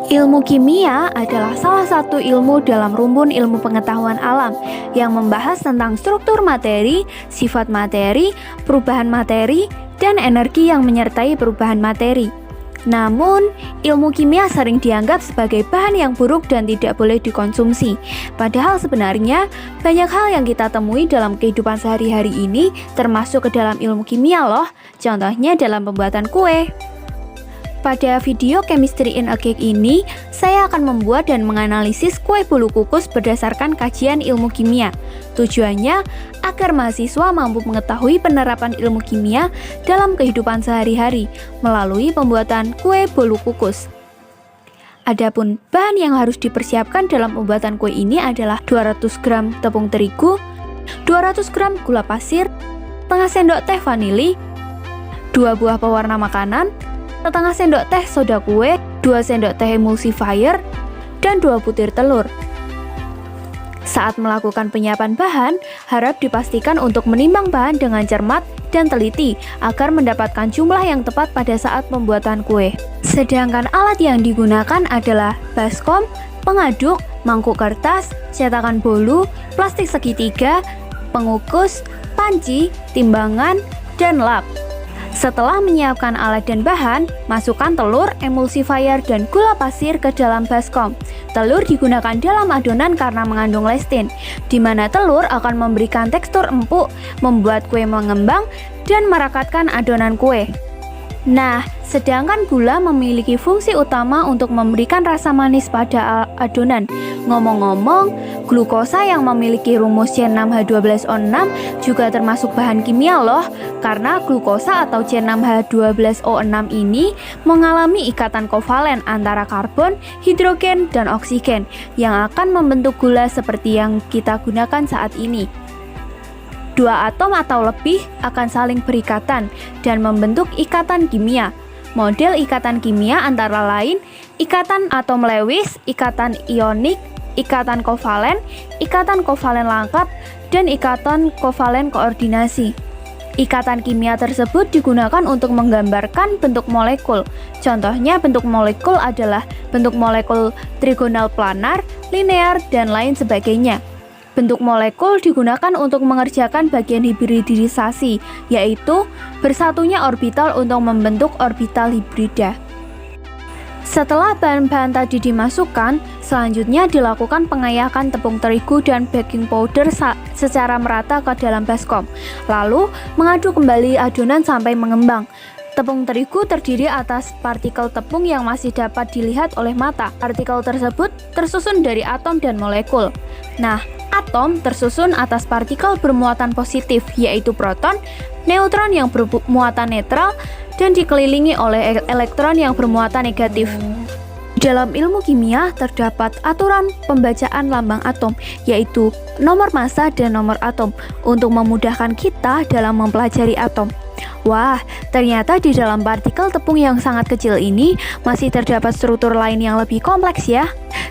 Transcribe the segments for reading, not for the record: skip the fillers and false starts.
Ilmu kimia adalah salah satu ilmu dalam rumpun ilmu pengetahuan alam yang membahas tentang struktur materi, sifat materi, perubahan materi, dan energi yang menyertai perubahan materi. Namun, ilmu kimia sering dianggap sebagai bahan yang buruk dan tidak boleh dikonsumsi. Padahal sebenarnya banyak hal yang kita temui dalam kehidupan sehari-hari ini termasuk ke dalam ilmu kimia loh. Contohnya dalam pembuatan kue. Pada video Chemistry in a Cake ini, saya akan membuat dan menganalisis kue bolu kukus berdasarkan kajian ilmu kimia. Tujuannya agar mahasiswa mampu mengetahui penerapan ilmu kimia dalam kehidupan sehari-hari melalui pembuatan kue bolu kukus. Adapun bahan yang harus dipersiapkan dalam pembuatan kue ini adalah 200 gram tepung terigu, 200 gram gula pasir, setengah sendok teh vanili, 2 buah pewarna makanan, setengah sendok teh soda kue, 2 sendok teh emulsifier, dan 2 butir telur. Saat melakukan penyiapan bahan, harap dipastikan untuk menimbang bahan dengan cermat dan teliti agar mendapatkan jumlah yang tepat pada saat pembuatan kue. Sedangkan alat yang digunakan adalah baskom, pengaduk, mangkuk kertas, cetakan bolu, plastik segitiga, pengukus, panci, timbangan, dan lap. Setelah menyiapkan alat dan bahan, masukkan telur, emulsifier, dan gula pasir ke dalam baskom. Telur digunakan dalam adonan karena mengandung lestin, di mana telur akan memberikan tekstur empuk, membuat kue mengembang, dan merekatkan adonan kue. Nah, sedangkan gula memiliki fungsi utama untuk memberikan rasa manis pada adonan. Ngomong-ngomong, glukosa yang memiliki rumus C6H12O6 juga termasuk bahan kimia loh, karena glukosa atau C6H12O6 ini mengalami ikatan kovalen antara karbon, hidrogen, dan oksigen yang akan membentuk gula seperti yang kita gunakan saat ini. Dua atom atau lebih akan saling berikatan dan membentuk ikatan kimia. Model ikatan kimia antara lain ikatan atom Lewis, ikatan ionik, ikatan kovalen lengkap, dan ikatan kovalen koordinasi. Ikatan kimia tersebut digunakan untuk menggambarkan bentuk molekul. Contohnya bentuk molekul adalah bentuk molekul trigonal planar, linear, dan lain sebagainya. Bentuk molekul digunakan untuk mengerjakan bagian hibridisasi, yaitu bersatunya orbital untuk membentuk orbital hibrida. Setelah bahan-bahan tadi dimasukkan, selanjutnya dilakukan pengayakan tepung terigu dan baking powder secara merata ke dalam baskom. Lalu, mengaduk kembali adonan sampai mengembang. Tepung terigu terdiri atas partikel tepung yang masih dapat dilihat oleh mata. Partikel tersebut tersusun dari atom dan molekul. Nah, atom tersusun atas partikel bermuatan positif, yaitu proton, neutron yang bermuatan netral, dan dikelilingi oleh elektron yang bermuatan negatif. Dalam ilmu kimia terdapat aturan pembacaan lambang atom, yaitu nomor massa dan nomor atom, untuk memudahkan kita dalam mempelajari atom. Wah, ternyata di dalam partikel tepung yang sangat kecil ini masih terdapat struktur lain yang lebih kompleks ya.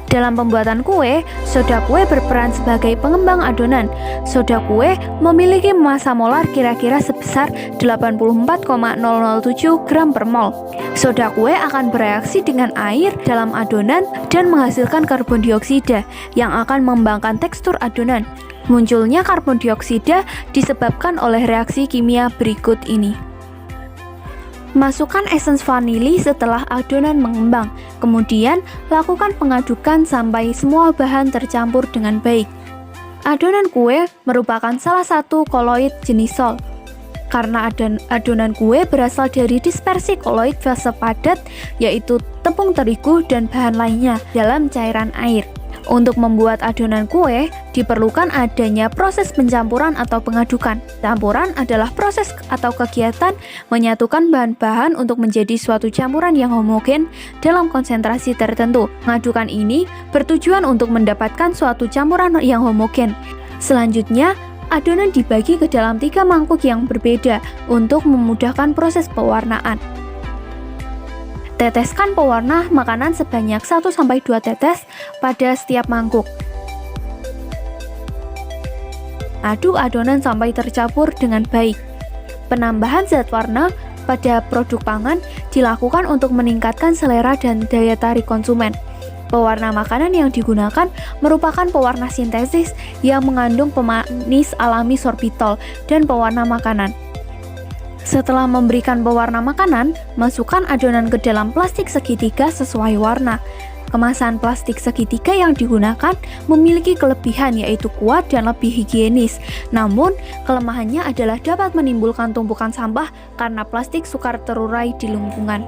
Dalam pembuatan kue, soda kue berperan sebagai pengembang adonan. Soda kue memiliki massa molar kira-kira sebesar 84,007 gram per mol. Soda kue akan bereaksi dengan air dalam adonan dan menghasilkan karbon dioksida yang akan mengembangkan tekstur adonan. Munculnya karbon dioksida disebabkan oleh reaksi kimia berikut ini. Masukkan esens vanili setelah adonan mengembang. Kemudian, lakukan pengadukan sampai semua bahan tercampur dengan baik. Adonan kue merupakan salah satu koloid jenis sol. Karena adonan kue berasal dari dispersi koloid fase padat, yaitu tepung terigu dan bahan lainnya dalam cairan air. Untuk membuat adonan kue, diperlukan adanya proses pencampuran atau pengadukan. Campuran adalah proses atau kegiatan menyatukan bahan-bahan untuk menjadi suatu campuran yang homogen dalam konsentrasi tertentu. Pengadukan ini bertujuan untuk mendapatkan suatu campuran yang homogen. Selanjutnya, adonan dibagi ke dalam 3 mangkuk yang berbeda untuk memudahkan proses pewarnaan. Teteskan pewarna makanan sebanyak 1-2 tetes pada setiap mangkuk. Aduk adonan sampai tercampur dengan baik. Penambahan zat warna pada produk pangan dilakukan untuk meningkatkan selera dan daya tarik konsumen. Pewarna makanan yang digunakan merupakan pewarna sintesis yang mengandung pemanis alami sorbitol dan pewarna makanan. Setelah memberikan pewarna makanan, masukkan adonan ke dalam plastik segitiga sesuai warna. Kemasan plastik segitiga yang digunakan memiliki kelebihan yaitu kuat dan lebih higienis. Namun, kelemahannya adalah dapat menimbulkan tumpukan sampah karena plastik sukar terurai di lingkungan.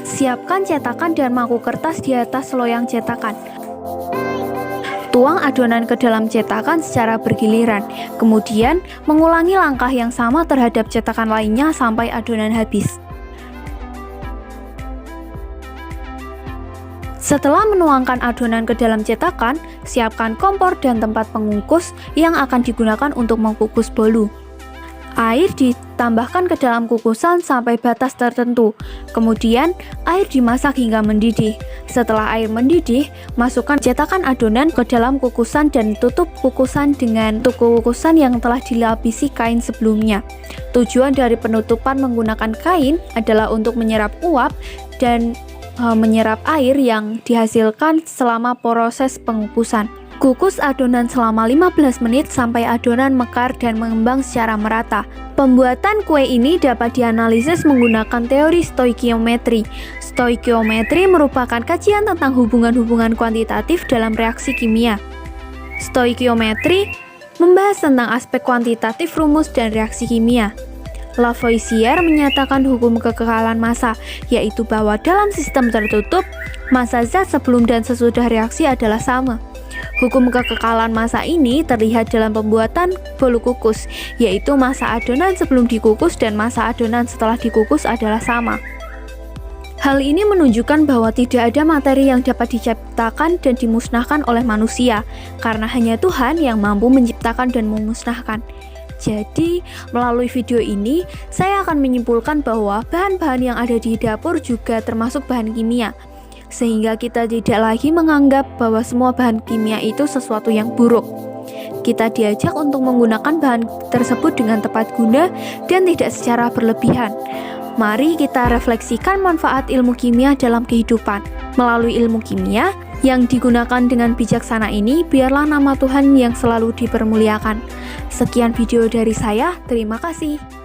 Siapkan cetakan dan mangkuk kertas di atas loyang cetakan. Tuang adonan ke dalam cetakan secara bergiliran, kemudian mengulangi langkah yang sama terhadap cetakan lainnya sampai adonan habis. Setelah menuangkan adonan ke dalam cetakan, siapkan kompor dan tempat pengukus yang akan digunakan untuk mengukus bolu. Air ditambahkan ke dalam kukusan sampai batas tertentu. Kemudian, air dimasak hingga mendidih. Setelah air mendidih, masukkan cetakan adonan ke dalam kukusan dan tutup kukusan dengan kukusan yang telah dilapisi kain sebelumnya. Tujuan dari penutupan menggunakan kain adalah untuk menyerap uap dan menyerap air yang dihasilkan selama proses pengukusan. Kukus adonan selama 15 menit sampai adonan mekar dan mengembang secara merata. Pembuatan kue ini dapat dianalisis menggunakan teori stoikiometri. Stoikiometri merupakan kajian tentang hubungan-hubungan kuantitatif dalam reaksi kimia. Stoikiometri membahas tentang aspek kuantitatif rumus dan reaksi kimia. Lavoisier menyatakan hukum kekekalan massa, yaitu bahwa dalam sistem tertutup, massa zat sebelum dan sesudah reaksi adalah sama. Hukum kekekalan massa ini terlihat dalam pembuatan bolu kukus, yaitu massa adonan sebelum dikukus dan massa adonan setelah dikukus adalah sama. Hal ini menunjukkan bahwa tidak ada materi yang dapat diciptakan dan dimusnahkan oleh manusia, karena hanya Tuhan yang mampu menciptakan dan memusnahkan. Jadi, melalui video ini, saya akan menyimpulkan bahwa bahan-bahan yang ada di dapur juga termasuk bahan kimia, sehingga kita tidak lagi menganggap bahwa semua bahan kimia itu sesuatu yang buruk. Kita diajak untuk menggunakan bahan tersebut dengan tepat guna dan tidak secara berlebihan. Mari kita refleksikan manfaat ilmu kimia dalam kehidupan. Melalui ilmu kimia yang digunakan dengan bijaksana ini, biarlah nama Tuhan yang selalu dipermuliakan. Sekian video dari saya, terima kasih.